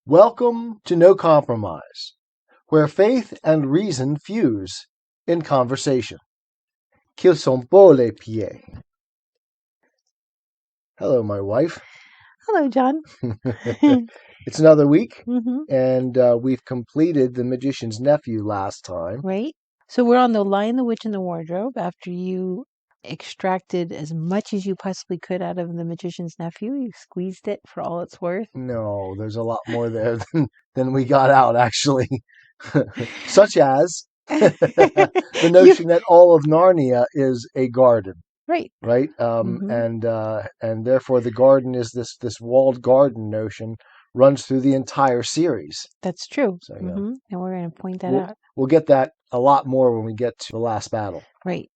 Welcome to No Compromise, where faith and reason fuse in conversation. Qu'ils sont beaux les pieds. Hello, my wife. Hello, John. It's another week, Mm-hmm. and we've completed The Magician's Nephew last time. Right. So we're on The Lion, the Witch, and the Wardrobe after you extracted as much as you possibly could out of The Magician's Nephew. You squeezed it for all it's worth. No, there's a lot more there than we got out, actually. Such as the notion that all of Narnia is a garden. Right. Right, and therefore the garden is this walled garden notion runs through the entire series. That's true. So And we're going to point that out. We'll get that a lot more when we get to the last battle. Right.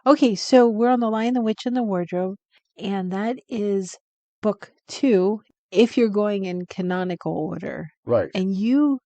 Okay, so we're on The Lion, the Witch, and the Wardrobe, and that is book 2, if you're going in canonical order. Right. And you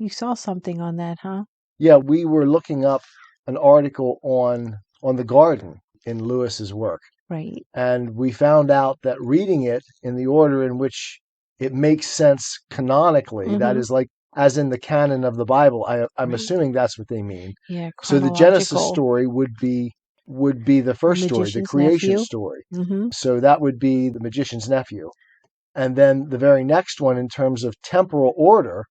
saw something on that, huh? Yeah, we were looking up an article on the garden in Lewis's work. Right. And we found out that reading it in the order in which it makes sense canonically, that is like as in the canon of the Bible, I'm assuming that's what they mean. Yeah, so the Genesis story would be the first story, the creation story. So that would be the Magician's Nephew. And then the very next one in terms of temporal order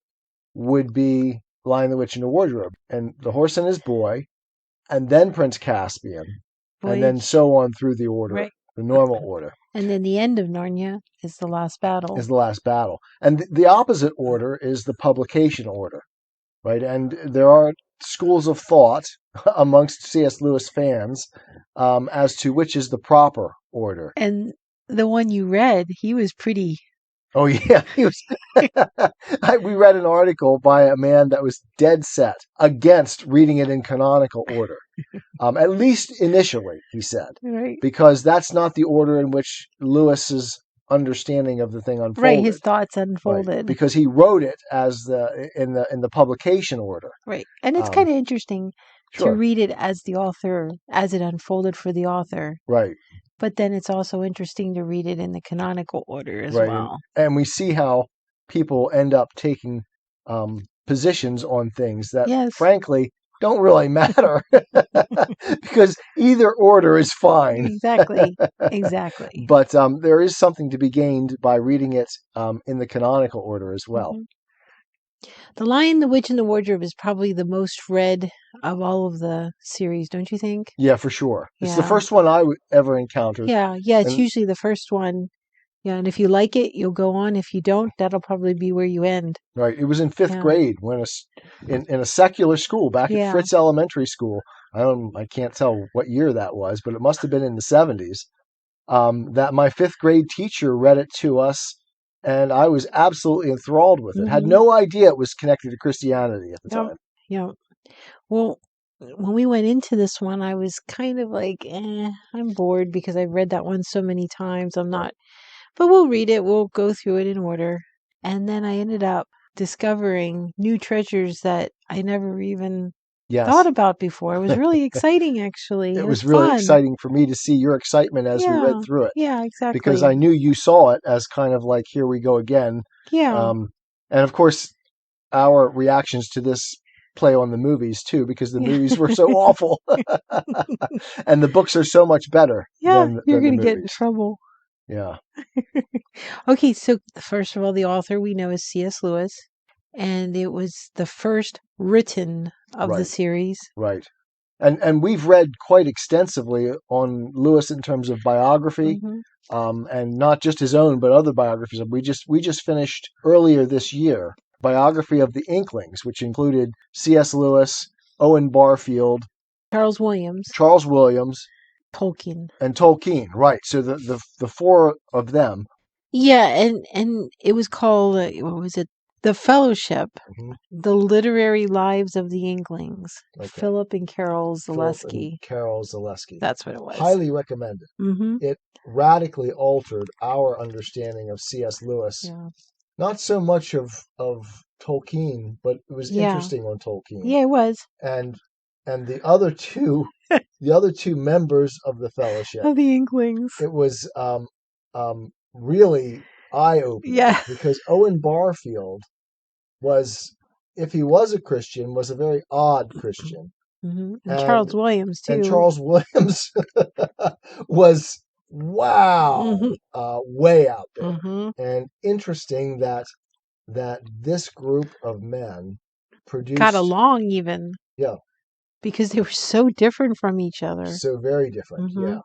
would be Lion, the Witch, and the Wardrobe. And the Horse and His Boy, and then Prince Caspian, and then so on through the order, the normal order. And then the end of Narnia is the last battle. And the opposite order is the publication order, right? And there are schools of thought amongst C.S. Lewis fans as to which is the proper order. And the one you read, he was pretty... Oh, yeah. He was. We read an article by a man that was dead set against reading it in canonical order. At least initially, he said. Right. Because that's not the order in which Lewis's understanding of the thing unfolded. Right, his thoughts unfolded. Right, because he wrote it as in the publication order. Right. And it's kind of interesting to read it as the author, as it unfolded for the author. Right. But then it's also interesting to read it in the canonical order as well. And we see how people end up taking positions on things that, frankly, don't really matter because either order is fine. Exactly. But there is something to be gained by reading it in the canonical order as well. The Lion, the Witch, and the Wardrobe is probably the most read of all of the series, don't you think? Yeah, for sure. It's the first one I ever encountered. Yeah, it's usually the first one. Yeah, and if you like it, you'll go on. If you don't, that'll probably be where you end. Right. It was in 5th grade when in a secular school back at Fritz Elementary School. I can't tell what year that was, but it must have been in the 70s. That my 5th grade teacher read it to us, and I was absolutely enthralled with it. Had no idea it was connected to Christianity at the time. Yeah. Well, when we went into this one, I was kind of like, I'm bored because I've read that one so many times. I'm not. But we'll read it. We'll go through it in order. And then I ended up discovering new treasures that I never even thought about before. It was really exciting, actually. It was really exciting for me to see your excitement as we read through it. Yeah, exactly. Because I knew you saw it as kind of like, here we go again. Yeah. And of course, our reactions to this play on the movies too, because the movies were so awful. And the books are so much better. Yeah, you're going to get in trouble. Yeah. Okay, so first of all, the author we know is C.S. Lewis, and it was the first written of the series. Right. And we've read quite extensively on Lewis in terms of biography, and not just his own, but other biographies. We just finished earlier this year biography of the Inklings, which included C.S. Lewis, Owen Barfield, Charles Williams, Tolkien, right? So the 4 of them. Yeah, and it was called what was it? The Fellowship, the Literary Lives of the Inklings, Philip and Carol Zaleski. That's what it was. Highly recommended. It radically altered our understanding of C.S. Lewis. Yeah. Not so much of Tolkien, but it was interesting on Tolkien. Yeah, it was. And the other two, members of the Fellowship of the Inklings. It was really eye-opening. Yeah. Because Owen Barfield was, if he was a Christian, was a very odd Christian. Mm-hmm. And Charles Williams, too. And Charles Williams was, way out there. Mm-hmm. And interesting that this group of men produced... Got along even. Yeah. Because they were so different from each other. So very different, yeah.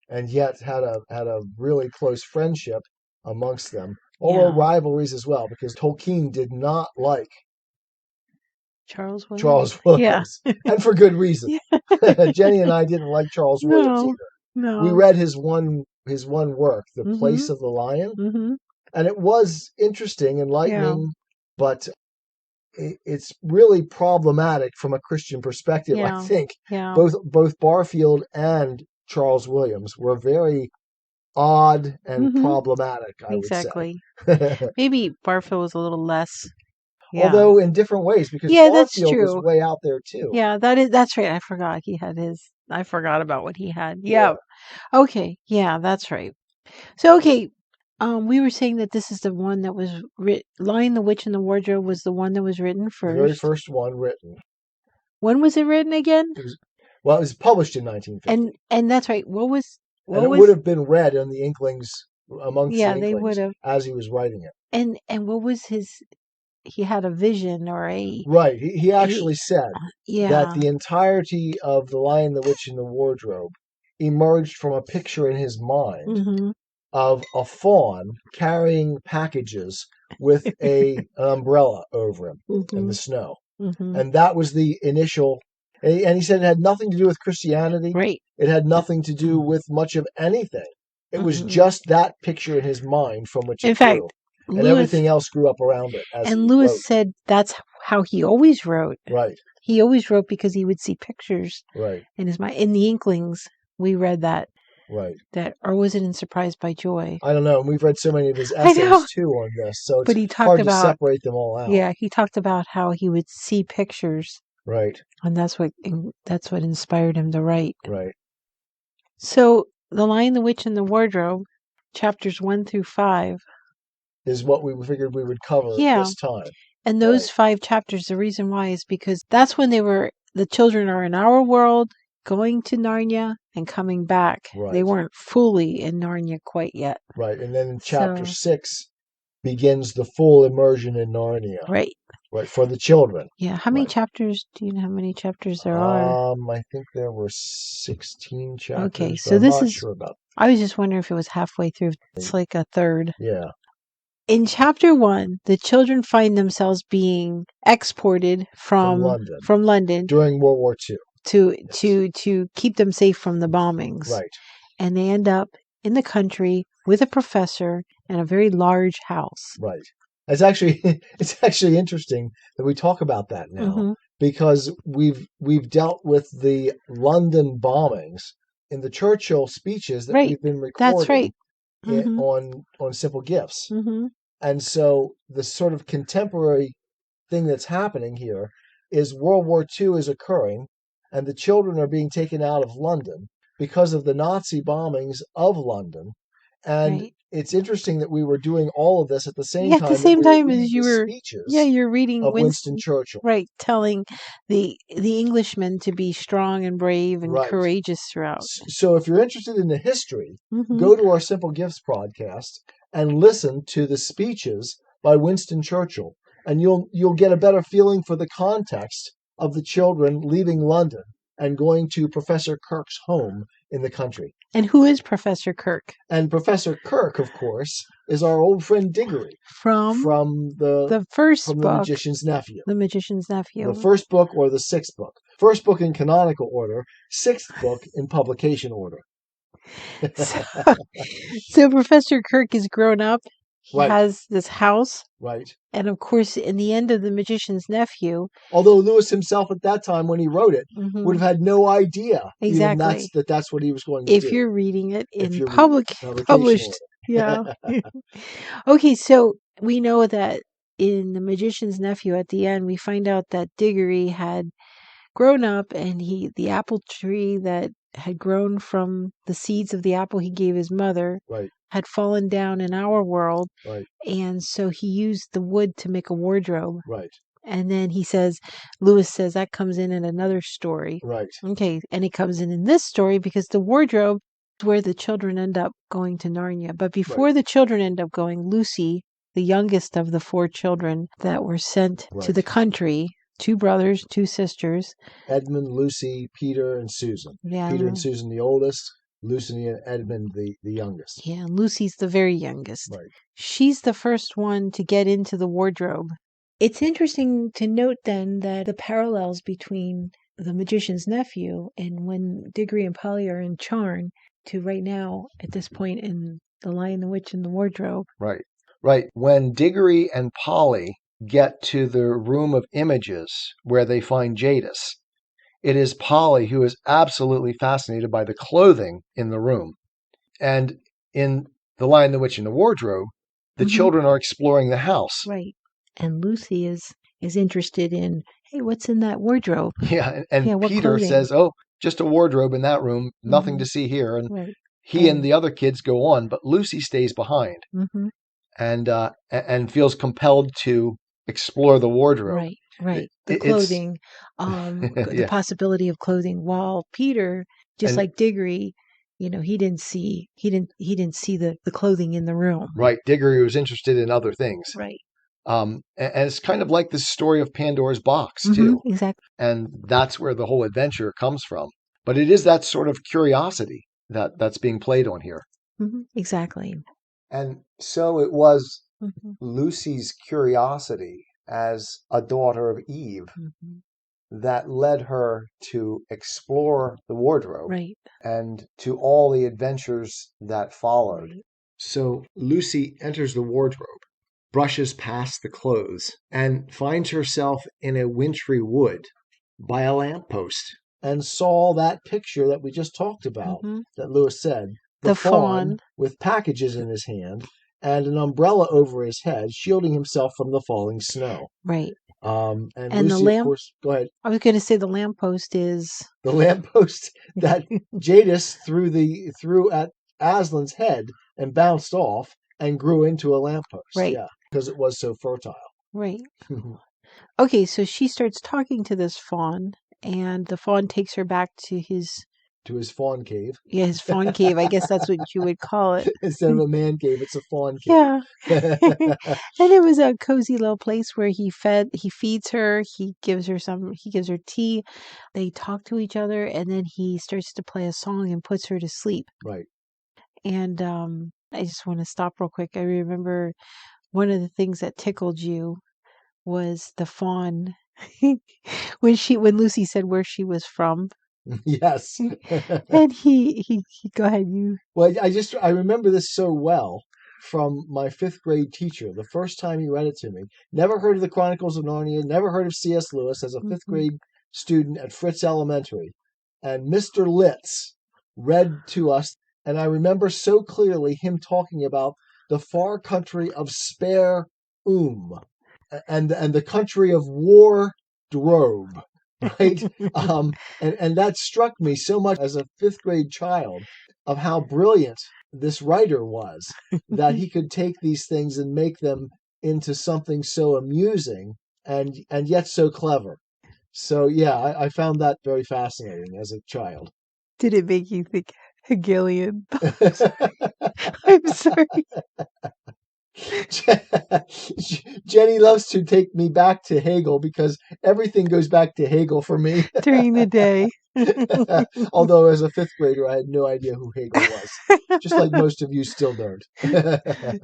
And yet had a really close friendship amongst them. Although rivalries as well, because Tolkien did not like Charles Williams. Yeah. And for good reason. Jenny and I didn't like Charles Williams either. No. We read his one work, The Place of the Lion. And it was interesting, enlightening, but it's really problematic from a Christian perspective, I think. Yeah. Both Barfield and Charles Williams were very odd and problematic, I would say. Maybe Barfield was a little less. Yeah. Although in different ways, because Barfield was way out there too. Yeah, that's right. I forgot he had his. I forgot about what he had. Yeah. Okay. Yeah, that's right. So we were saying that this is the one that was Lion, the Witch, and the Wardrobe was the one that was written first. The very first one written. When was it written again? It was published in 1950. And that's right. What was it would have been read in the Inklings, amongst the Inklings, they would have, as he was writing it. And what was his? He had a vision or a... Right. He actually said that the entirety of The Lion, the Witch, and the Wardrobe emerged from a picture in his mind of a faun carrying packages with an umbrella over him in the snow. And that was the initial... And he said it had nothing to do with Christianity. Right. It had nothing to do with much of anything. It was just that picture in his mind from which it grew. And everything else grew up around it. And Lewis said that's how he always wrote. Right. He always wrote because he would see pictures. Right. In his mind. In the Inklings, we read that. Right. Or was it in Surprised by Joy? I don't know. And we've read so many of his essays too on this, so it's hard to separate them all out. Yeah, he talked about how he would see pictures. Right. And that's what inspired him to write. Right. So, The Lion, the Witch, and the Wardrobe, chapters 1 through 5, is what we figured we would cover this time. And those 5 chapters, the reason why is because that's when the children are in our world, going to Narnia and coming back. Right. They weren't fully in Narnia quite yet. Right. And then in chapter 6 begins the full immersion in Narnia. Right. Right, for the children. Yeah. How many chapters? Do you know how many chapters there are? I think there were 16 chapters. Okay, so this I'm not is... sure about. I was just wondering if it was halfway through. It's like a third. Yeah. In chapter 1, the children find themselves being exported from London during World War II to keep them safe from the bombings. Right. And they end up in the country with a professor and a very large house. Right. It's actually interesting that we talk about that now because we've dealt with the London bombings in the Churchill speeches that we've been recording. That's right. On Simple Gifts. And so the sort of contemporary thing that's happening here is World War II is occurring and the children are being taken out of London because of the Nazi bombings of London. And it's interesting that we were doing all of this at the same time. At the same time as you were speeches. Yeah, you're reading of Winston Churchill. Right, telling the Englishmen to be strong and brave and courageous throughout. So if you're interested in the history, go to our Simple Gifts podcast and listen to the speeches by Winston Churchill, and you'll get a better feeling for the context of the children leaving London and going to Professor Kirk's home in the country. And who is Professor Kirk? And Professor Kirk, of course, is our old friend Diggory from the first book, The Magician's Nephew. The Magician's Nephew. The first book or the sixth book. First book in canonical order, sixth book in publication order. So Professor Kirk is grown up. He has this house. Right. And of course, in the end of The Magician's Nephew... Although Lewis himself at that time, when he wrote it, would have had no idea that's what he was going to do. If you're reading it in published. Yeah. Okay, so we know that in The Magician's Nephew, at the end, we find out that Diggory had grown up and the apple tree that had grown from the seeds of the apple he gave his mother had fallen down in our world. Right. And so he used the wood to make a wardrobe. Right. And then Lewis says that comes in another story. Right. Okay. And it comes in this story because the wardrobe is where the children end up going to Narnia. But before the children end up going, Lucy, the youngest of the 4 children that were sent to the country, 2 brothers, 2 sisters. Edmund, Lucy, Peter, and Susan. Yeah. Peter and Susan, the oldest. Lucy and Edmund, the youngest. Yeah, Lucy's the very youngest. Right. She's the first one to get into the wardrobe. It's interesting to note then that the parallels between The Magician's Nephew and when Diggory and Polly are in Charn to right now at this point in The Lion, the Witch, and the Wardrobe. Right. Right. When Diggory and Polly get to the room of images where they find Jadis, it is Polly who is absolutely fascinated by the clothing in the room. And in The Lion, the Witch, and the Wardrobe, the children are exploring the house. Right. And Lucy is interested in, hey, what's in that wardrobe? Yeah. And Peter clothing? says, oh, just a wardrobe in that room, nothing to see here. And he and the other kids go on, but Lucy stays behind and feels compelled to explore the wardrobe. Right. The clothing, the possibility of clothing, while Peter, just like Diggory, he didn't see the clothing in the room. Right. Diggory was interested in other things. Right. And it's kind of like the story of Pandora's box too. Exactly. And that's where the whole adventure comes from. But it is that sort of curiosity that's being played on here. Exactly. And so it was Lucy's curiosity as a daughter of Eve that led her to explore the wardrobe and to all the adventures that followed. So Lucy enters the wardrobe, brushes past the clothes, and finds herself in a wintry wood by a lamppost and saw that picture that we just talked about that Lewis said, the faun with packages in his hand and an umbrella over his head, shielding himself from the falling snow. Right. And And Lucy, the lamp, of course, go ahead. I was going to say the lamppost is the lamppost that Jadis threw at Aslan's head and bounced off and grew into a lamppost. Right. Yeah, because it was so fertile. Right. Okay, so she starts talking to this faun, and the faun takes her back to his faun cave. Yeah, his faun cave. I guess that's what you would call it. Instead of a man cave, it's a faun cave. Yeah. And it was a cozy little place where he feeds her, he gives her tea. They talk to each other, and then he starts to play a song and puts her to sleep. Right. And I just want to stop real quick. I remember one of the things that tickled you was the faun when Lucy said where she was from. Yes. And he go ahead, you. Well, I remember this so well from my 5th grade teacher. The first time he read it to me. Never heard of the Chronicles of Narnia, never heard of C.S. Lewis as a 5th grade student at Fritz Elementary. And Mr. Litz read to us, and I remember so clearly him talking about the far country of Spare and the country of Wardrobe. Right. And that struck me so much as a 5th grade child of how brilliant this writer was, that he could take these things and make them into something so amusing and yet so clever. So yeah, I found that very fascinating as a child. Did it make you think Hegelian? I'm sorry. Jenny loves to take me back to Hegel because everything goes back to Hegel for me during the day. Although as a 5th grader, I had no idea who Hegel was, just like most of you still don't.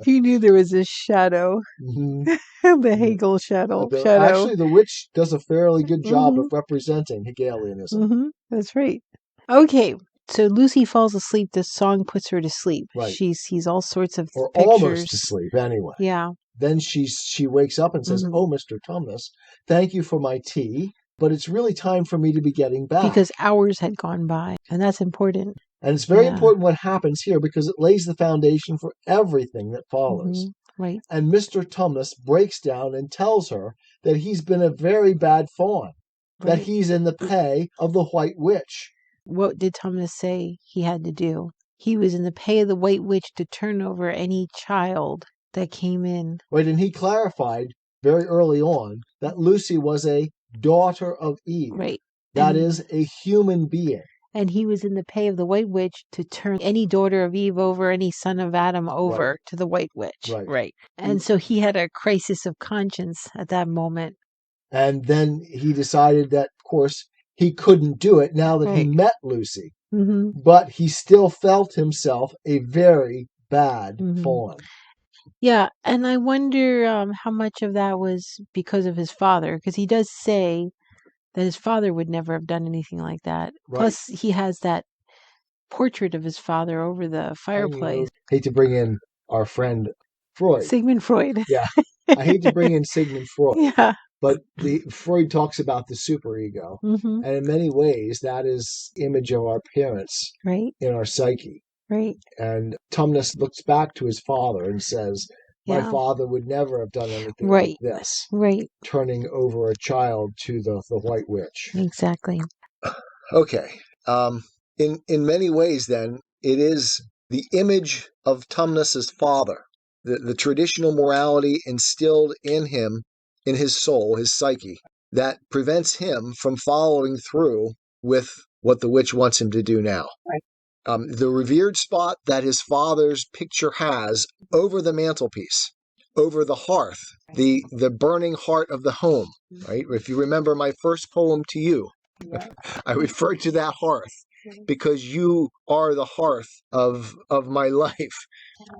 You knew there was a shadow, the Hegel shadow. Actually, The Witch does a fairly good job of representing Hegelianism. That's right. Okay. So Lucy falls asleep. This song puts her to sleep. Right. She sees all sorts of or pictures. Almost to sleep, anyway. Yeah. Then she wakes up and says, "Oh, Mr. Tumnus, thank you for my tea, but it's really time for me to be getting back." Because hours had gone by, and that's important. And it's very important what happens here because it lays the foundation for everything that follows. Right. And Mr. Tumnus breaks down and tells her that he's been a very bad faun, that he's in the pay of the White Witch. What did Tumnus say he had to do? he was in the pay of the White Witch to turn over any child that came in. Right, and he clarified very early on that Lucy was a daughter of Eve. Right. That is a human being. And he was in the pay of the White Witch to turn any daughter of Eve over, any son of Adam over to the White Witch. Right. And so he had a crisis of conscience at that moment. And then he decided that, of course, he couldn't do it now that he met Lucy. Mm-hmm. But he still felt himself a very bad fawn. Yeah, and I wonder how much of that was because of his father, because he does say that his father would never have done anything like that. Right. Plus, he has that portrait of his father over the fireplace. I hate to bring in our friend Freud. Sigmund Freud. Yeah, I hate to bring in Sigmund Freud. Yeah. But Freud talks about the superego. Mm-hmm. And in many ways, that is image of our parents in our psyche. Right. And Tumnus looks back to his father and says, my father would never have done anything like this. Right. Turning over a child to the White Witch. Exactly. Okay. In many ways, then, it is the image of Tumnus's father, the traditional morality instilled in him, in his soul, his psyche, that prevents him from following through with what the witch wants him to do now. Right. The revered spot that his father's picture has over the mantelpiece, over the hearth, the burning heart of the home, right? If you remember my first poem to you, I referred to that hearth because you are the hearth of my life,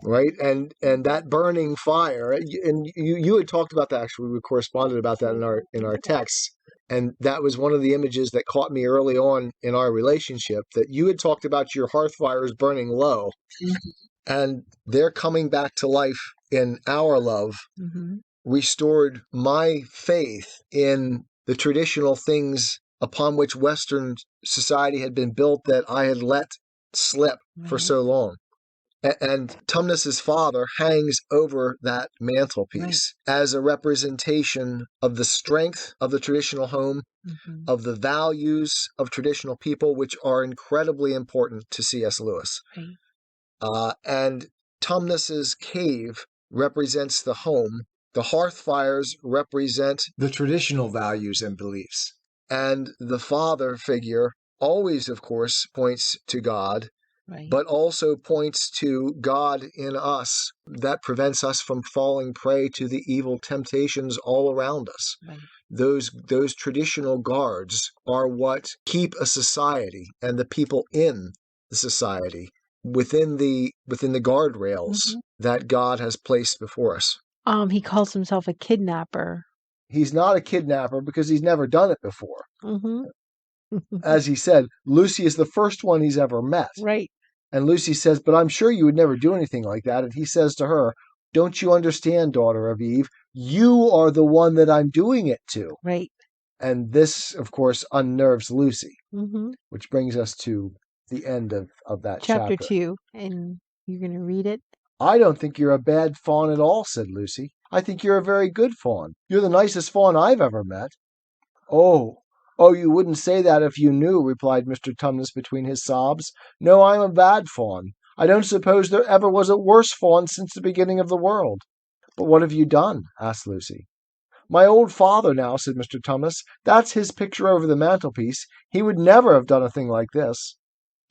right? And that burning fire, and you had talked about that, actually. We corresponded about that in our texts. And that was one of the images that caught me early on in our relationship, that you had talked about your hearth fires burning low, and they're coming back to life in our love, restored my faith in the traditional things upon which Western society had been built that I had let slip for so long. And Tumnus's father hangs over that mantelpiece as a representation of the strength of the traditional home, of the values of traditional people, which are incredibly important to C.S. Lewis. And Tumnus's cave represents the home. The hearth fires represent the traditional values and beliefs. And the father figure always, of course, points to God, but also points to God in us that prevents us from falling prey to the evil temptations all around us. Those traditional guards are what keep a society and the people in the society within the guardrails that God has placed before us. He calls himself a kidnapper. He's not a kidnapper because he's never done it before. As he said, Lucy is the first one he's ever met. Right. And Lucy says, but I'm sure you would never do anything like that. And he says to her, don't you understand, daughter of Eve? You are the one that I'm doing it to. Right. And this, of course, unnerves Lucy, which brings us to the end of that chapter. Chapter 2. And you're going to read it? I don't think you're a bad fawn at all, said Lucy. I think you're a very good fawn. You're the nicest fawn I've ever met. Oh, you wouldn't say that if you knew, replied Mr. Tumnus between his sobs. No, I'm a bad fawn. I don't suppose there ever was a worse fawn since the beginning of the world. But what have you done? Asked Lucy. My old father now, said Mr. Tumnus. That's his picture over the mantelpiece. He would never have done a thing like this.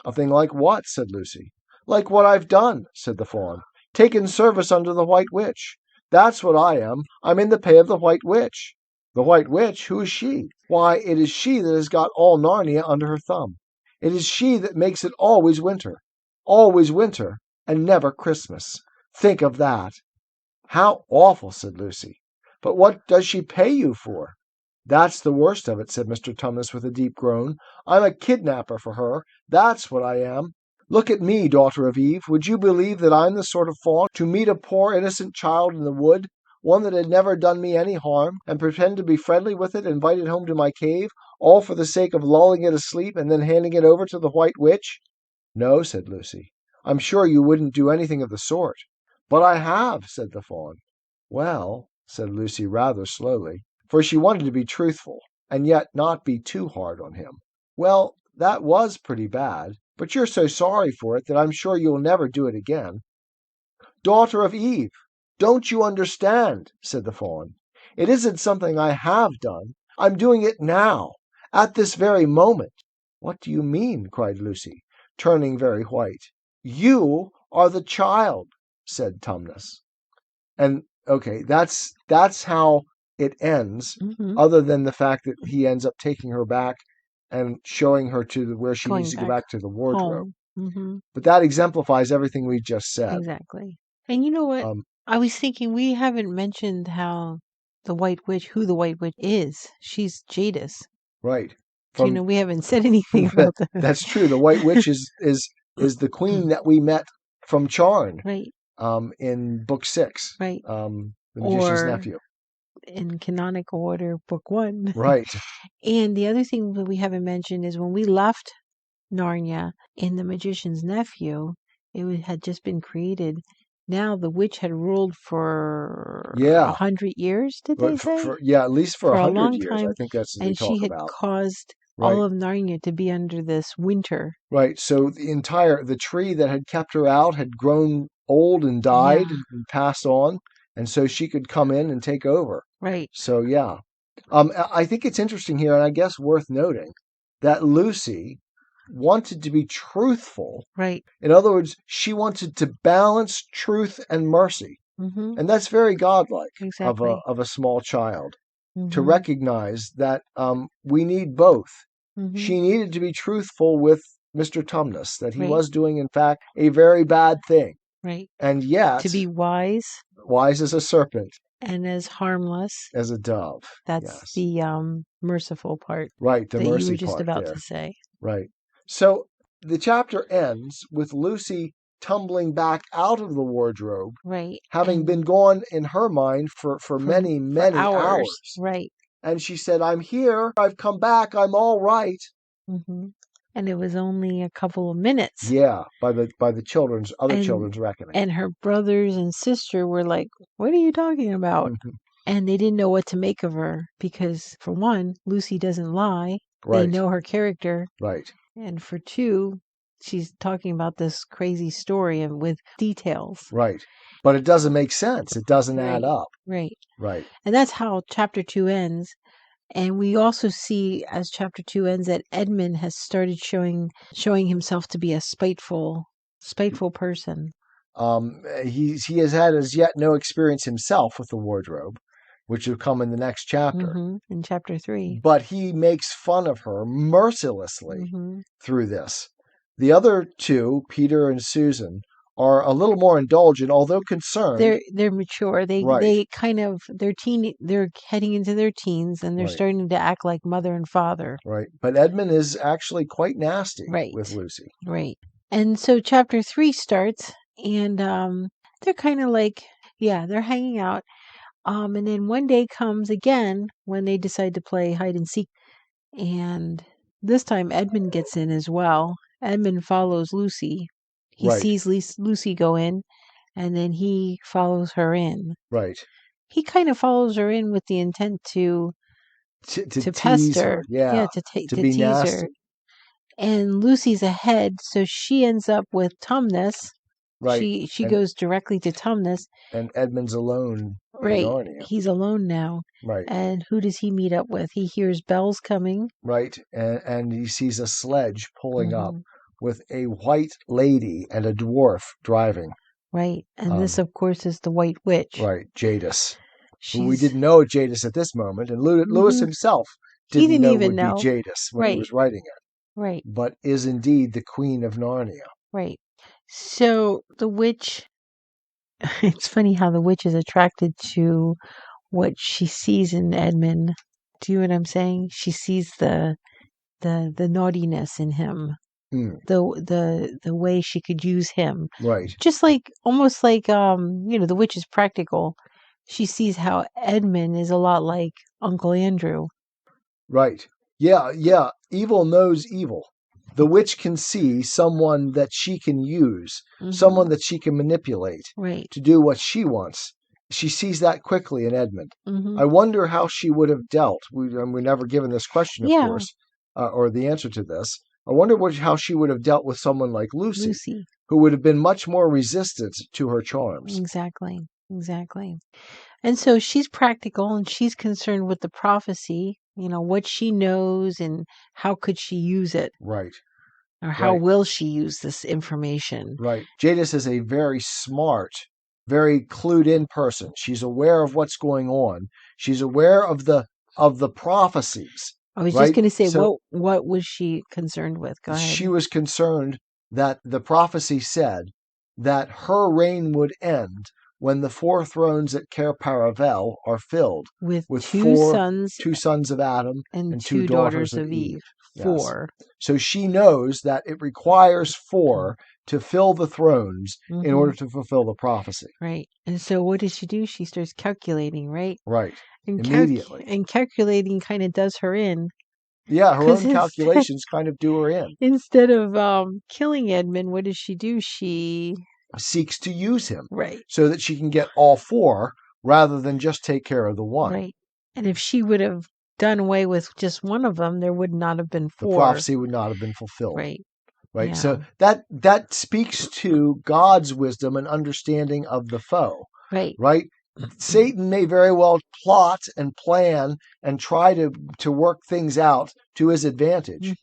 A thing like what? Said Lucy. Like what I've done, said the fawn. Taken service under the White Witch. That's what I am. I'm in the pay of the White Witch. The White Witch? Who is she? Why, it is she that has got all Narnia under her thumb. It is she that makes it always winter, and never Christmas. Think of that. How awful, said Lucy. But what does she pay you for? That's the worst of it, said Mr. Tumnus with a deep groan. I'm a kidnapper for her. That's what I am. Look at me, daughter of Eve. Would you believe that I'm the sort of fawn to meet a poor innocent child in the wood, one that had never done me any harm, and pretend to be friendly with it, invite it home to my cave, all for the sake of lulling it asleep and then handing it over to the White Witch? No, said Lucy. I'm sure you wouldn't do anything of the sort. But I have, said the fawn. Well, said Lucy rather slowly, for she wanted to be truthful, and yet not be too hard on him. Well, that was pretty bad. but you're so sorry for it that I'm sure you'll never do it again." "Daughter of Eve, don't you understand?" said the faun. "It isn't something I have done. I'm doing it now, at this very moment." "What do you mean?" cried Lucy, turning very white. "You are the child," said Tumnus. And okay, that's how it ends, other than the fact that he ends up taking her back and showing her to where she needs to go back to the wardrobe. But that exemplifies everything we just said. Exactly. And you know what? I was thinking we haven't mentioned how the White Witch, who the White Witch is. She's Jadis. Right. We haven't said anything about that. That's true. The White Witch is the queen that we met from Charn. Right. In book 6. Right. The Magician's Nephew. In canonical order, book 1. Right. And the other thing that we haven't mentioned is when we left Narnia in The Magician's Nephew, it had just been created. Now the witch had ruled for 100 years, did they say? At least for 100 long years. time. I think that's what and they talk she had about. Caused all of Narnia to be under this winter. Right. So the tree that had kept her out had grown old and died and passed on, and so she could come in and take over. Right. So yeah. I think it's interesting here, and I guess worth noting, that Lucy wanted to be truthful. Right. In other words, she wanted to balance truth and mercy. And that's very godlike of a small child, to recognize that we need both. She needed to be truthful with Mr. Tumnus, that he was doing, in fact, a very bad thing. Right. And yet, to be wise as a serpent, and as harmless as a dove. That's the merciful part. Right, the that mercy you were just part about there. to say. Right. So the chapter ends with Lucy tumbling back out of the wardrobe, right, having been gone in her mind for many hours. Right. And she said, "I'm here. I've come back. I'm all right." And it was only a couple of minutes. Yeah, by the children's reckoning. And her brothers and sister were like, "What are you talking about?" And they didn't know what to make of her because, for one, Lucy doesn't lie. Right. They know her character. Right. And for two, she's talking about this crazy story and with details. Right. But it doesn't make sense. It doesn't add up. Right. Right. And that's how chapter 2 ends. And we also see, as chapter 2 ends, that Edmund has started showing himself to be a spiteful person. He has had as yet no experience himself with the wardrobe, which will come in the next chapter. In chapter 3. But he makes fun of her mercilessly through this. The other two, Peter and Susan, are a little more indulgent, although concerned. They're mature. They kind of they're heading into their teens, and they're starting to act like mother and father. Right. But Edmund is actually quite nasty with Lucy. Right. And so chapter 3 starts, and they're kind of like, they're hanging out. And then one day comes again when they decide to play hide and seek, and this time Edmund gets in as well. Edmund follows Lucy. He sees Lucy go in, and then he follows her in. Right. He kind of follows her in with the intent to pest her. To be tease nasty. her. And Lucy's ahead, so she ends up with Tumnus. Right. She goes directly to Tumnus. And Edmund's alone. Right. He's alone now. Right. And who does he meet up with? He hears bells coming. Right. And he sees a sledge pulling up with a white lady and a dwarf driving. Right. And this, of course, is the White Witch. Right. Jadis. We didn't know Jadis at this moment. And Lewis himself didn't know even would know. be Jadis when he was writing it. Right. But is indeed the Queen of Narnia. Right. So the witch, it's funny how the witch is attracted to what she sees in Edmund. Do you know what I'm saying? She sees the naughtiness in him. The way she could use him. Right. Just like, almost like, the witch is practical. She sees how Edmund is a lot like Uncle Andrew. Right. Yeah. Evil knows evil. The witch can see someone that she can use, someone that she can manipulate to do what she wants. She sees that quickly in Edmund. I wonder how she would have dealt. We're never given this question, of course, or the answer to this. I wonder how she would have dealt with someone like Lucy, who would have been much more resistant to her charms. Exactly. And so she's practical, and she's concerned with the prophecy, what she knows and how could she use it. Right. Or how will she use this information. Right. Jadis is a very smart, very clued in person. She's aware of what's going on. She's aware of the prophecies. I was just going to say, what was she concerned with? Go ahead. She was concerned that the prophecy said that her reign would end when the 4 thrones at Cair Paravel are filled with two sons of Adam and 2 daughters of Eve. 4. Yes. So she knows that it requires 4 to fill the thrones in order to fulfill the prophecy. Right. And so what does she do? She starts calculating, right? Right. And immediately. And calculating kind of does her in. Yeah, her own calculations kind of do her in. Instead of killing Edmund, what does she do? She seeks to use him. Right. So that she can get all 4 rather than just take care of the one. Right. And if she would have done away with just one of them, there would not have been 4. The prophecy would not have been fulfilled. Right. Right. Yeah. So that speaks to God's wisdom and understanding of the foe. Right. Right. Satan may very well plot and plan and try to work things out to his advantage.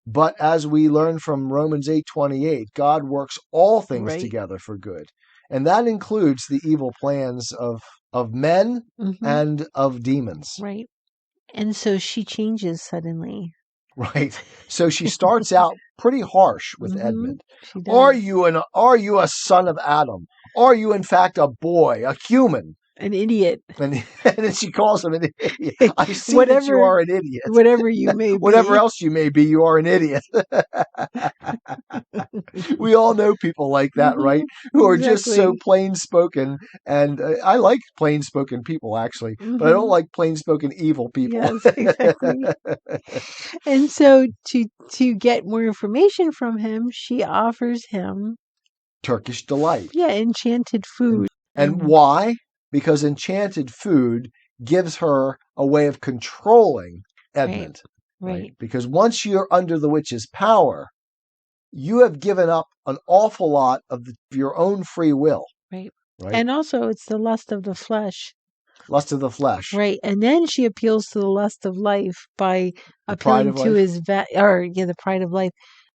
But as we learn from Romans 8:28, God works all things together for good. And that includes the evil plans of men and of demons. Right. And so she changes suddenly. Right. So she starts out pretty harsh with Edmund. She does. Are you a son of Adam? Are you in fact a boy, a human? An idiot. And then she calls him an idiot. I see that you are an idiot. Whatever you may be. Whatever else you may be, you are an idiot. We all know people like that, right? Who are just so plain spoken. And I like plain spoken people, actually. But I don't like plain spoken evil people. Yes, exactly. And so to get more information from him, she offers him Turkish delight. Yeah, enchanted food. And why? Because enchanted food gives her a way of controlling Edmund. Right. Because once you're under the witch's power, you have given up an awful lot of your own free will. Right. And also it's the lust of the flesh. Lust of the flesh. Right. And then she appeals to the lust of life by appealing to his the pride of life.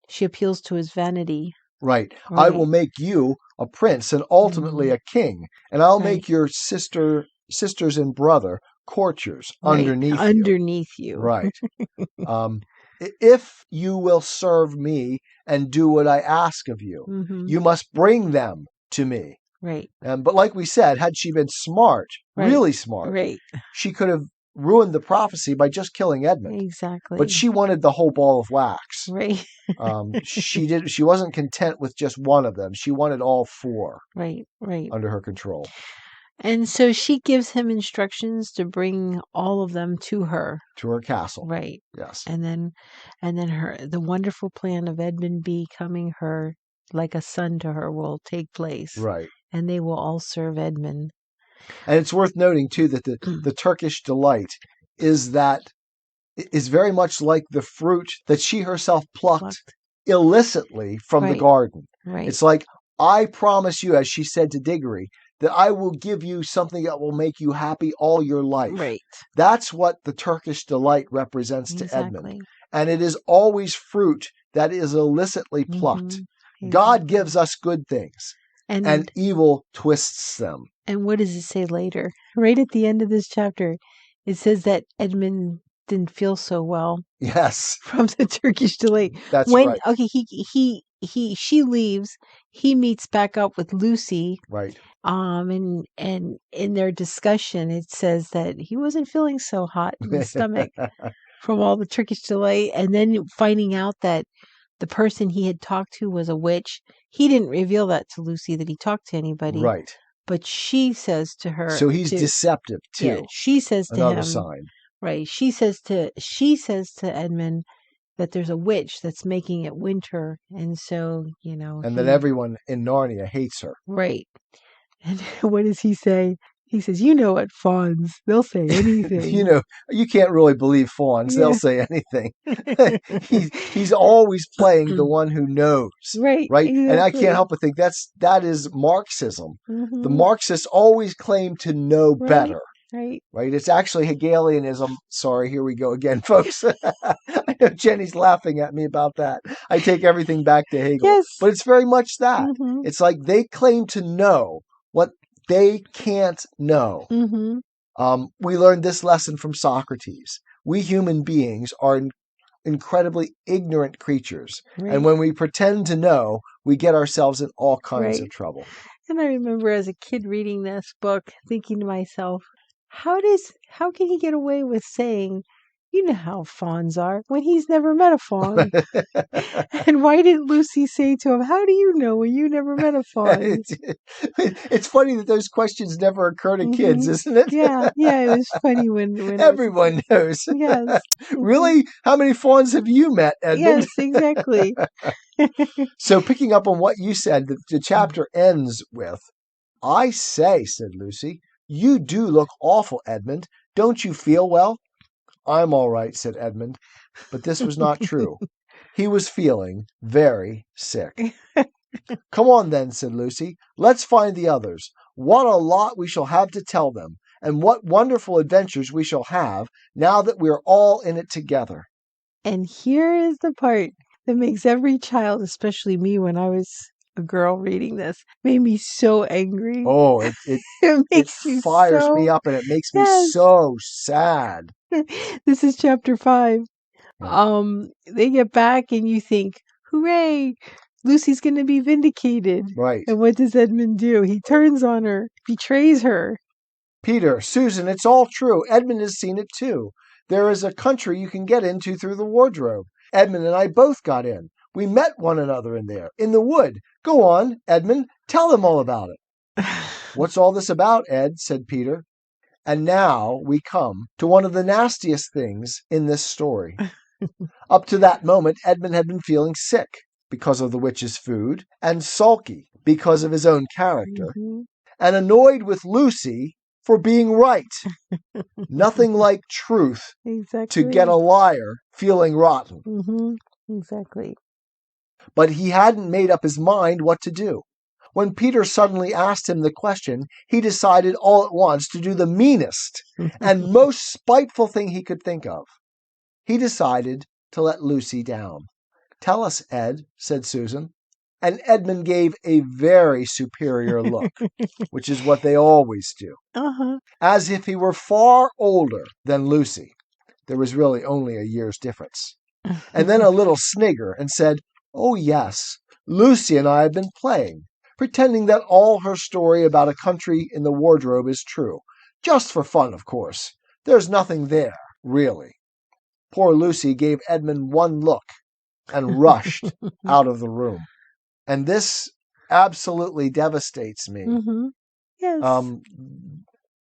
She appeals to his vanity. Right. I will make you a prince and ultimately a king, and I'll make your sisters and brother courtiers underneath you. Right. If you will serve me and do what I ask of you, you must bring them to me. Right. But like we said, had she been smart, really smart, she could have ruined the prophecy by just killing Edmund. Exactly. But she wanted the whole ball of wax. Right. She wasn't content with just one of them. She wanted all 4. Right. Under her control. And so she gives him instructions to bring all of them to her. To her castle. Right. Yes. And then the wonderful plan of Edmund becoming her like a son to her will take place. Right. And they will all serve Edmund. And it's worth noting, too, that the Turkish delight is very much like the fruit that she herself plucked illicitly from the garden. Right. It's like, I promise you, as she said to Diggory, that I will give you something that will make you happy all your life. Right. That's what the Turkish delight represents to Edmund. And it is always fruit that is illicitly plucked. God gives us good things. And evil twists them. And what does it say later? Right at the end of this chapter, it says that Edmund didn't feel so well. Yes. From the Turkish delight. That's right. Okay, she leaves. He meets back up with Lucy. Right. And in their discussion, it says that he wasn't feeling so hot in his stomach from all the Turkish delight. And then finding out that the person he had talked to was a witch. He didn't reveal that to Lucy, that he talked to anybody. Right. But she says to her. So he's deceptive too. Yeah, she says to him. Another sign. Right. She says to Edmund that there's a witch that's making it winter, and so and that everyone in Narnia hates her. Right. And what does he say? He says, what fawns, they'll say anything. You can't really believe fawns. They'll say anything. He's always playing the one who knows. Right. Exactly. And I can't help but think that is Marxism. The Marxists always claim to know better. Right. It's actually Hegelianism. Sorry, here we go again, folks. I know Jenny's laughing at me about that. I take everything back to Hegel. Yes. But it's very much that. It's like they claim to know what they can't know. We learned this lesson from Socrates. We human beings are incredibly ignorant creatures. Right. And when we pretend to know, we get ourselves in all kinds of trouble. And I remember as a kid reading this book, thinking to myself, how can he get away with saying, you know how fawns are, when he's never met a fawn? And why didn't Lucy say to him, how do you know when you never met a fawn? It's funny that those questions never occur to kids, isn't it? Yeah, it was funny when everyone knows. Yes. Really? How many fawns have you met, Edmund? Yes, exactly. So picking up on what you said, the chapter ends with, I say, said Lucy, you do look awful, Edmund. Don't you feel well? I'm all right, said Edmund. But this was not true. He was feeling very sick. Come on then, said Lucy. Let's find the others. What a lot we shall have to tell them, and what wonderful adventures we shall have now that we're all in it together. And here is the part that makes every child, especially me when I was a girl reading this, made me so angry. Oh, it fires me up, and it makes me so sad. This is chapter 5. They get back and you think, hooray, Lucy's going to be vindicated. Right. And what does Edmund do? He turns on her, betrays her. Peter, Susan, it's all true. Edmund has seen it too. There is a country you can get into through the wardrobe. Edmund and I both got in. We met one another in there, in the wood. Go on, Edmund, tell them all about it. What's all this about, Ed? Said Peter. And now we come to one of the nastiest things in this story. Up to that moment, Edmund had been feeling sick because of the witch's food, and sulky because of his own character, and annoyed with Lucy for being right. Nothing like truth to get a liar feeling rotten. Exactly. But he hadn't made up his mind what to do. When Peter suddenly asked him the question, he decided all at once to do the meanest and most spiteful thing he could think of. He decided to let Lucy down. Tell us, Ed, said Susan. And Edmund gave a very superior look, which is what they always do, as if he were far older than Lucy. There was really only a year's difference. And then a little snigger and said, oh yes, Lucy and I have been playing, pretending that all her story about a country in the wardrobe is true. Just for fun, of course. There's nothing there, really. Poor Lucy gave Edmund one look and rushed out of the room. And this absolutely devastates me. Yes.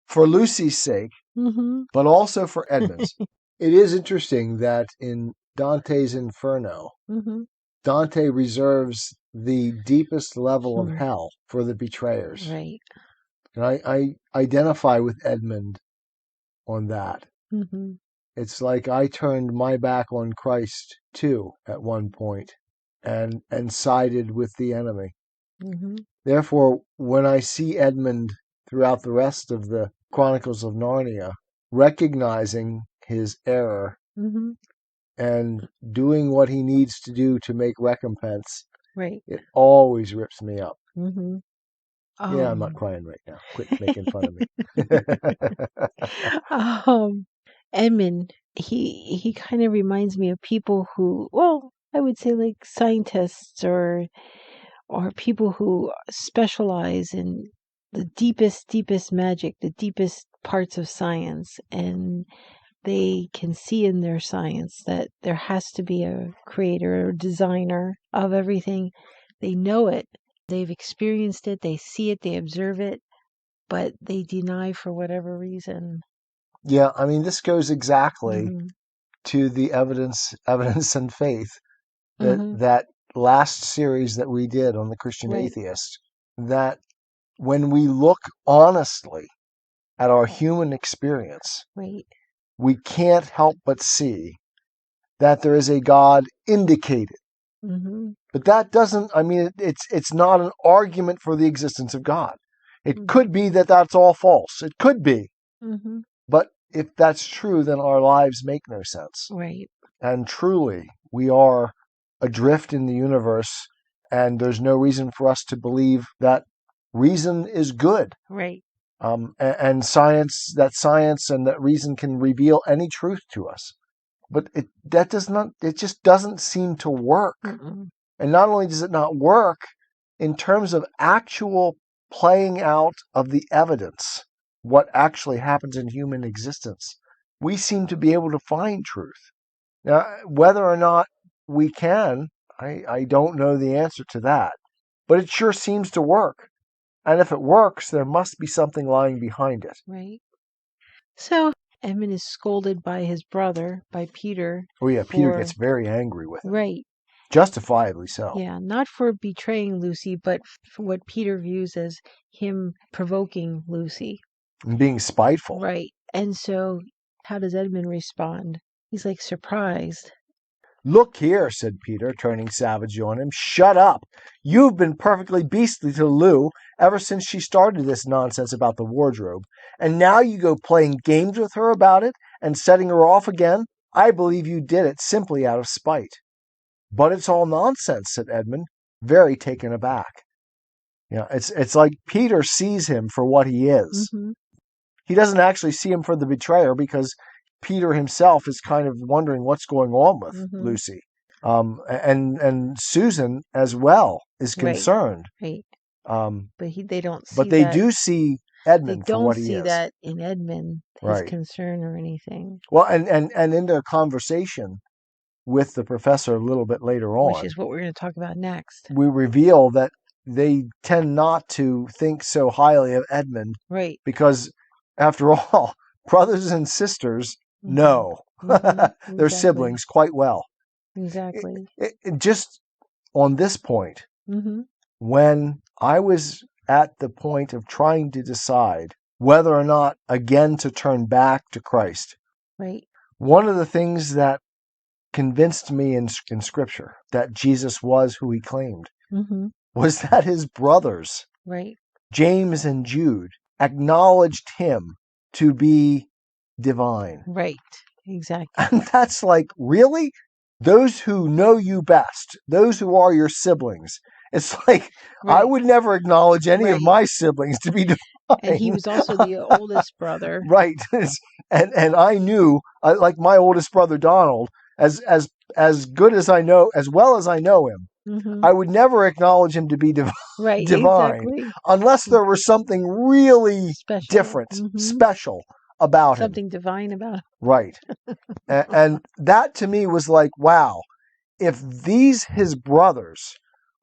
For Lucy's sake, but also for Edmund's. It is interesting that in Dante's Inferno, Dante reserves the deepest level of hell for the betrayers. Right. And I identify with Edmund on that. It's like I turned my back on Christ too at one point and sided with the enemy. Therefore, when I see Edmund throughout the rest of the Chronicles of Narnia, recognizing his error and doing what he needs to do to make recompense, it always rips me up. Yeah, I'm not crying right now. Quit making fun of me. Edmund, he kind of reminds me of people who, well, I would say like scientists or people who specialize in the deepest magic, the deepest parts of science, and they can see in their science that there has to be a creator or designer of everything. They know it. They've experienced it. They see it. They observe it, but they deny for whatever reason. Yeah, I mean, this goes exactly to the evidence and faith that last series that we did on the Christian Atheist, that when we look honestly at our human experience, Right. we can't help but see that there is a God indicated. Mm-hmm. But that doesn't, it's not an argument for the existence of God. It could be that that's all false. It could be. Mm-hmm. But if that's true, then our lives make no sense. Right. And truly, we are adrift in the universe, and there's no reason for us to believe that reason is good. Right. And science and that reason can reveal any truth to us. But it just doesn't seem to work. Mm-mm. And not only does it not work, in terms of actual playing out of the evidence, what actually happens in human existence, we seem to be able to find truth. Now, whether or not we can, I don't know the answer to that. But it sure seems to work. And if it works, there must be something lying behind it. Right. So Edmund is scolded by his brother, by Peter. Oh yeah, Peter gets very angry with him. Right. Justifiably so. Yeah, not for betraying Lucy, but for what Peter views as him provoking Lucy. And being spiteful. Right. And so how does Edmund respond? He's like surprised. Look here, said Peter, turning savagely on him. Shut up. You've been perfectly beastly to Lou ever since she started this nonsense about the wardrobe. And now you go playing games with her about it and setting her off again? I believe you did it simply out of spite. But it's all nonsense, said Edmund, very taken aback. It's like Peter sees him for what he is. Mm-hmm. He doesn't actually see him for the betrayer because Peter himself is kind of wondering what's going on with Lucy. And Susan as well is concerned. Right. But they don't see But they do see Edmund for what he is. They don't see that in Edmund, his concern or anything. Well, and in their conversation with the professor a little bit later on, which is what we're going to talk about next, we reveal that they tend not to think so highly of Edmund. Right. Because, after all, brothers and sisters know their siblings quite well. Exactly. Just on this point, when I was at the point of trying to decide whether or not again to turn back to Christ, right, one of the things that convinced me in Scripture that Jesus was who he claimed was that his brothers, right, James and Jude, acknowledged him to be divine. Right, exactly. And that's like, really? Those who know you best, those who are your siblings. It's like, I would never acknowledge any of my siblings to be divine. And he was also the oldest brother. Right. And I knew, like my oldest brother, Donald, as good as I know, as well as I know him, I would never acknowledge him to be divine, exactly. Unless there was something really different, special about him. Something divine about him. Right. And that to me was like, wow, if these his brothers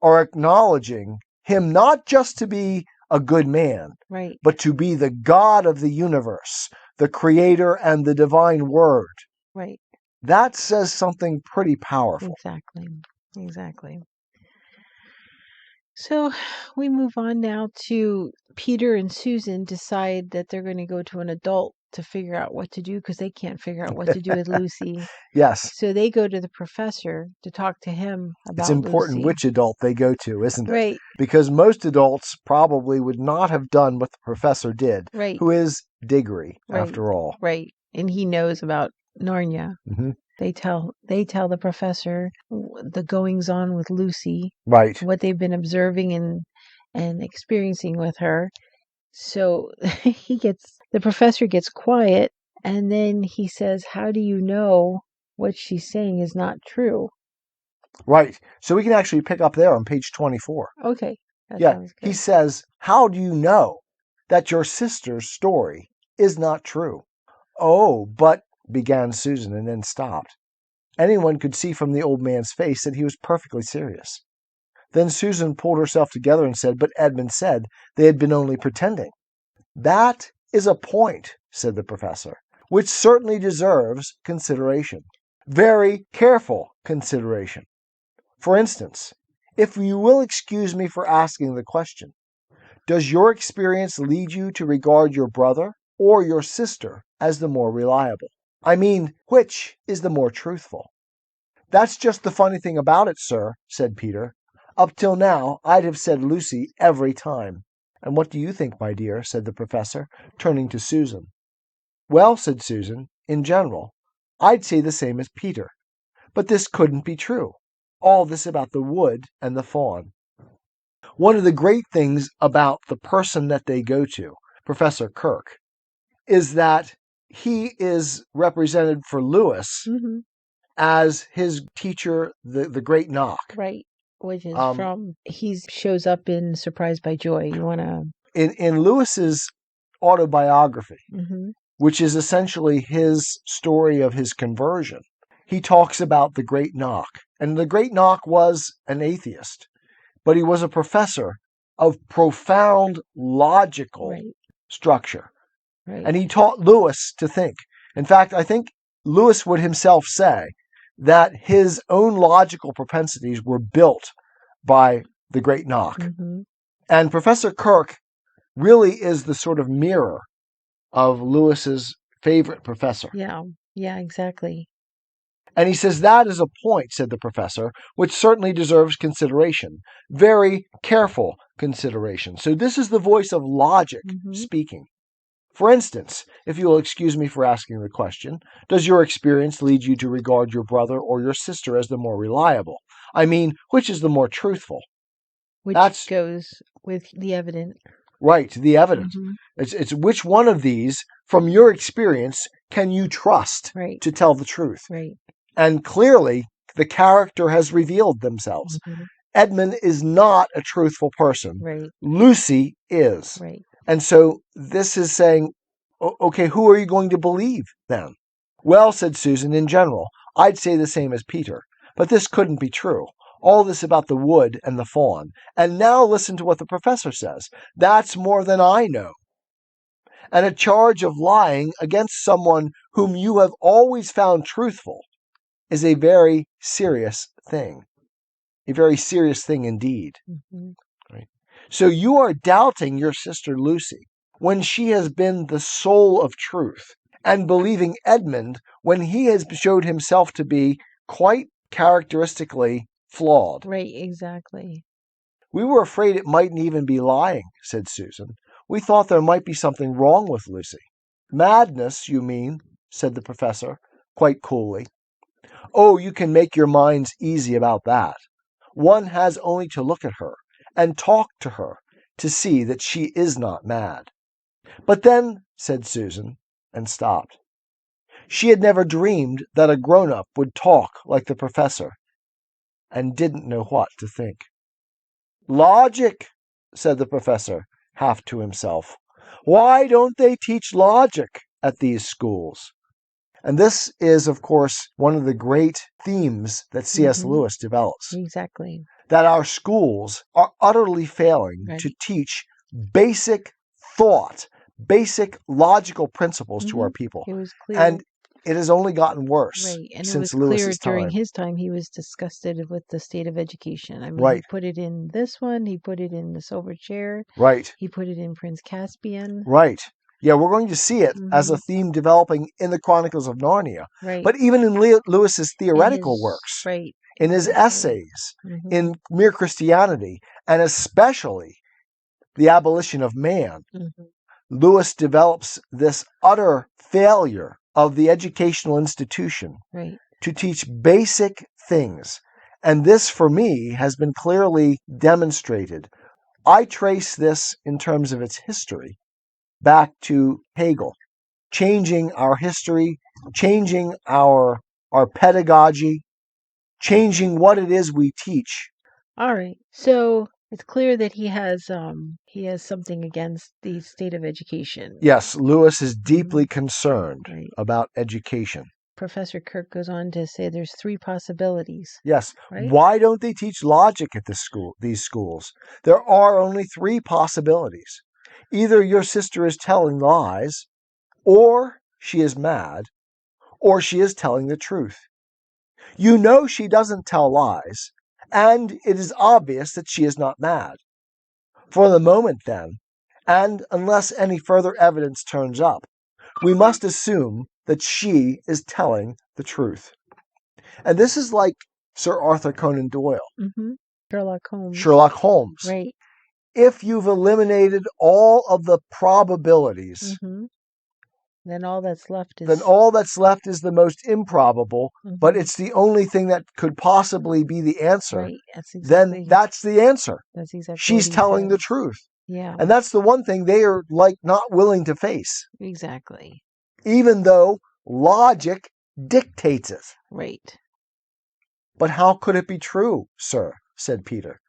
are acknowledging him not just to be a good man, but to be the God of the universe, the creator and the divine word. Right. That says something pretty powerful. Exactly. So we move on now to Peter and Susan decide that they're going to go to an adult to figure out what to do because they can't figure out what to do with Lucy. Yes. So they go to the professor to talk to him about It's important Lucy. which adult they go to, isn't it? Right. Because most adults probably would not have done what the professor did, who is Diggory, after all. Right. And he knows about Narnia. They tell the professor the goings on with Lucy, what they've been observing and experiencing with her. So the professor gets quiet, and then he says, "How do you know what she's saying is not true?" Right. So we can actually pick up there on page 24. Okay. Sounds good. He says, "How do you know that your sister's story is not true?" "Oh, but," began Susan and then stopped. Anyone could see from the old man's face that he was perfectly serious. Then Susan pulled herself together and said, "But Edmund said they had been only pretending." "That is a point," said the professor, "which certainly deserves consideration. Very careful consideration. For instance, if you will excuse me for asking the question, does your experience lead you to regard your brother or your sister as the more reliable? I mean, which is the more truthful? That's just the funny thing about it, sir, said Peter. Up till now, I'd have said Lucy every time. And what do you think, my dear? Said the professor, turning to Susan. Well, said Susan, in general, I'd say the same as Peter. But this couldn't be true. All this about the wood and the fawn. One of the great things about the person that they go to, Professor Kirk, is that he is represented for Lewis as his teacher, the Great Knock. Right. Which is he shows up in Surprised by Joy. You want to... In Lewis's autobiography, which is essentially his story of his conversion, he talks about the Great Knock. And the Great Knock was an atheist, but he was a professor of profound logical structure. Right. And he taught Lewis to think. In fact, I think Lewis would himself say that his own logical propensities were built by the Great Knock. And Professor Kirk really is the sort of mirror of Lewis's favorite professor. Yeah, exactly. And he says that is a point, said the professor, which certainly deserves consideration. Very careful consideration. So this is the voice of logic speaking. For instance, if you will excuse me for asking the question, does your experience lead you to regard your brother or your sister as the more reliable? I mean, which is the more truthful? Which goes with the evident. Right, the evident. It's which one of these, from your experience, can you trust to tell the truth? Right. And clearly, the character has revealed themselves. Edmund is not a truthful person. Right. Lucy is. Right. And so this is saying, okay, who are you going to believe then? Well, said Susan, in general, I'd say the same as Peter. But this couldn't be true. All this about the wood and the fawn. And now listen to what the professor says. That's more than I know. And a charge of lying against someone whom you have always found truthful is a very serious thing. A very serious thing indeed. Right? So you are doubting your sister Lucy when she has been the soul of truth, and believing Edmund when he has showed himself to be quite characteristically flawed. Right, exactly. We were afraid it mightn't even be lying, said Susan. We thought there might be something wrong with Lucy. Madness, you mean, said the professor, quite coolly. Oh, you can make your minds easy about that. One has only to look at her and talk to her to see that she is not mad. But then, said Susan, and stopped. She had never dreamed that a grown-up would talk like the professor, and didn't know what to think. Logic, said the professor, half to himself. Why don't they teach logic at these schools? And this is, of course, one of the great themes that C.S. Lewis develops. Exactly. That our schools are utterly failing to teach basic thought, basic logical principles to our people. It was clear. And it has only gotten worse And since it was clear Lewis's during time. his time he was disgusted with the state of education. I mean, he put it in this one, he put it in The Silver Chair. Right. He put it in Prince Caspian. Right. Yeah, we're going to see it as a theme developing in the Chronicles of Narnia. Right. But even in Lewis's theoretical works, in his essays, in Mere Christianity, and especially The Abolition of Man, Lewis develops this utter failure of the educational institution to teach basic things. And this, for me, has been clearly demonstrated. I trace this in terms of its history back to Hegel, changing our history, changing our pedagogy, changing what it is we teach. All right. So it's clear that he has something against the state of education. Yes, Lewis is deeply concerned about education. Professor Kirk goes on to say there's three possibilities. Yes. Why don't they teach logic at these schools? There are only three possibilities. Either your sister is telling lies, or she is mad, or she is telling the truth. You know she doesn't tell lies, and it is obvious that she is not mad. For the moment, then, and unless any further evidence turns up, we must assume that she is telling the truth. And this is like Sir Arthur Conan Doyle. Mm-hmm. Sherlock Holmes. Right. If you've eliminated all of the probabilities, mm-hmm. then all that's left is the most improbable, mm-hmm. but it's the only thing that could possibly be the answer. Right. Then that's the answer. That's exactly She's telling the truth. Yeah. And that's the one thing they are like not willing to face. Exactly. Even though logic dictates it. Right. But how could it be true, sir? Said Peter.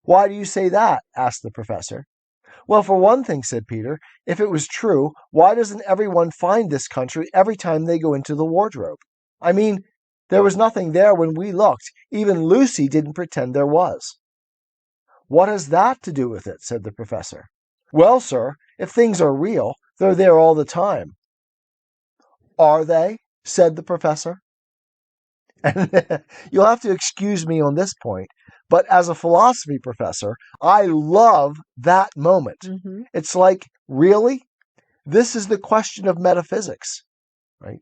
Why do you say that? Asked the professor. Well, for one thing, said Peter, if it was true, why doesn't everyone find this country every time they go into the wardrobe? I mean, there was nothing there when we looked. Even Lucy didn't pretend there was. What has that to do with it? Said the professor. Well, sir, if things are real, they're there all the time. Are they? Said the professor. And you'll have to excuse me on this point, but as a philosophy professor, I love that moment. Mm-hmm. It's like, really? This is the question of metaphysics, right?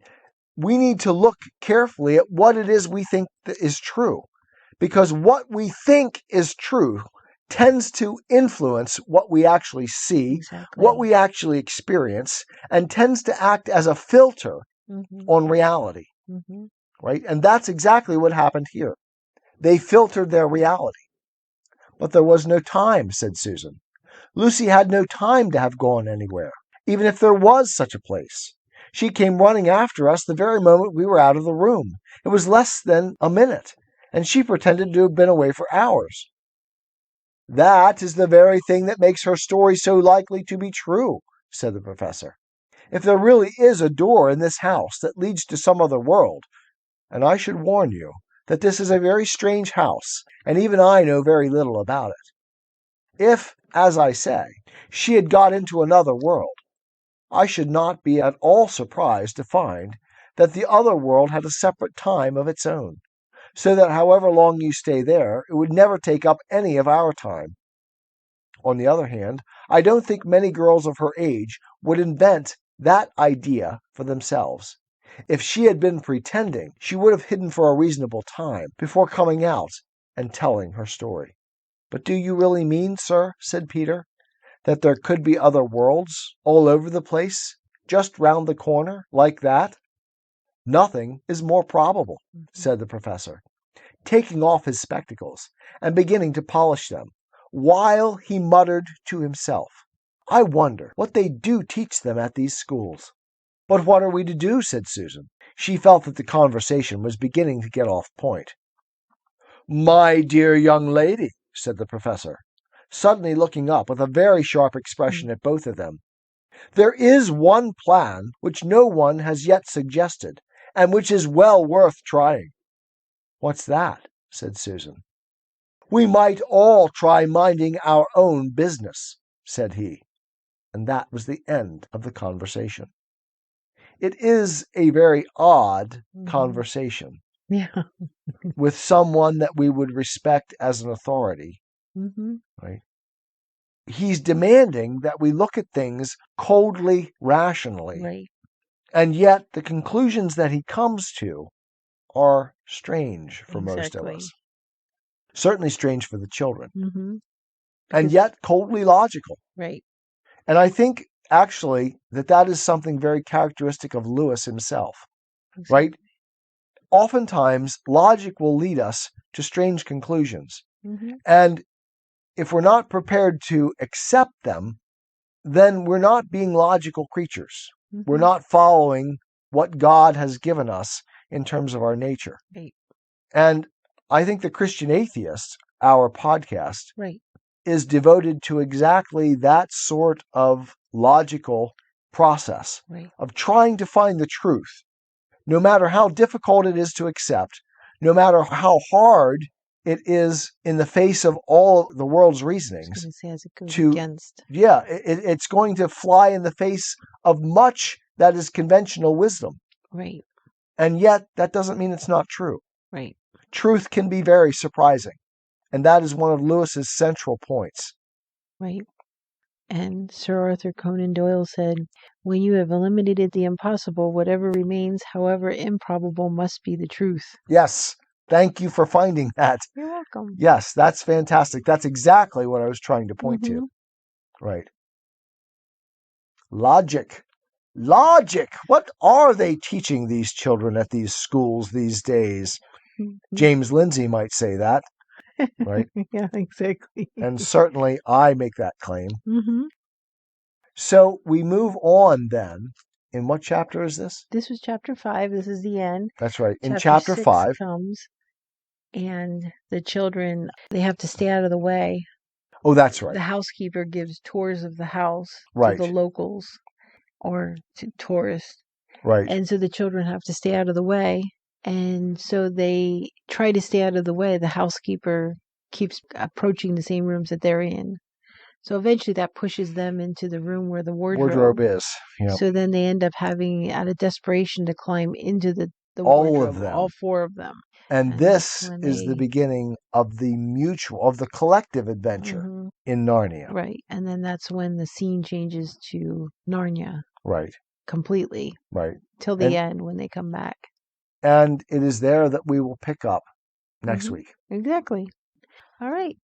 We need to look carefully at what it is we think is true, because what we think is true tends to influence what we actually see, exactly. what we actually experience, and tends to act as a filter mm-hmm. on reality. Mm-hmm. Right? And that's exactly what happened here. They filtered their reality. But there was no time, said Susan. Lucy had no time to have gone anywhere, even if there was such a place. She came running after us the very moment we were out of the room. It was less than a minute, and she pretended to have been away for hours. That is the very thing that makes her story so likely to be true, said the professor. If there really is a door in this house that leads to some other world, and I should warn you that this is a very strange house, and even I know very little about it. If, as I say, she had got into another world, I should not be at all surprised to find that the other world had a separate time of its own, so that however long you stay there, it would never take up any of our time. On the other hand, I don't think many girls of her age would invent that idea for themselves. If she had been pretending, she would have hidden for a reasonable time before coming out and telling her story. But do you really mean, sir, said Peter, that there could be other worlds all over the place, just round the corner, like that? Nothing is more probable, said the professor, taking off his spectacles and beginning to polish them, while he muttered to himself, I wonder what they do teach them at these schools. But what are we to do? Said Susan. She felt that the conversation was beginning to get off point. My dear young lady, said the professor, suddenly looking up with a very sharp expression at both of them, there is one plan which no one has yet suggested, and which is well worth trying. What's that? Said Susan. We might all try minding our own business, said he. And that was the end of the conversation. It is a very odd conversation. Yeah. With someone that we would respect as an authority. Right? He's demanding that we look at things coldly, rationally. Right. And yet the conclusions that he comes to are strange for most of us. Certainly strange for the children. And yet coldly logical. Right. And I think actually that is something very characteristic of Lewis himself. Exactly. Right? Oftentimes, logic will lead us to strange conclusions. And if we're not prepared to accept them, then we're not being logical creatures. We're not following what God has given us in terms of our nature. Right. And I think the Christian Atheist, our podcast, right. is devoted to exactly that sort of logical process of trying to find the truth. No matter how difficult it is to accept, no matter how hard it is in the face of all the world's reasonings, it's going to fly in the face of much that is conventional wisdom. Right. And yet, that doesn't mean it's not true. Right. Truth can be very surprising. And that is one of Lewis's central points. Right. And Sir Arthur Conan Doyle said, "When you have eliminated the impossible, whatever remains, however improbable, must be the truth." Yes. Thank you for finding that. You're welcome. Yes, that's fantastic. That's exactly what I was trying to point to. Right. Logic. Logic. What are they teaching these children at these schools these days? James Lindsay might say that. Right? Yeah, exactly. And certainly I make that claim. So we move on then. In what chapter is this? This was chapter 5. This is the end. That's right. In chapter 6 5 comes, and the children, they have to stay out of the way. Oh, that's right. The housekeeper gives tours of the house Right. to the locals or to tourists. Right. And so the children have to stay out of the way. And so they try to stay out of the way. The housekeeper keeps approaching the same rooms that they're in. So eventually that pushes them into the room where the wardrobe is. Yep. So then they end up having, out of desperation, to climb into the all wardrobe, of them. all 4 of them. And this is the beginning of the collective adventure in Narnia. Right. And then that's when the scene changes to Narnia. Right. Completely. Right. Till the end when they come back. And it is there that we will pick up next week. Exactly. All right.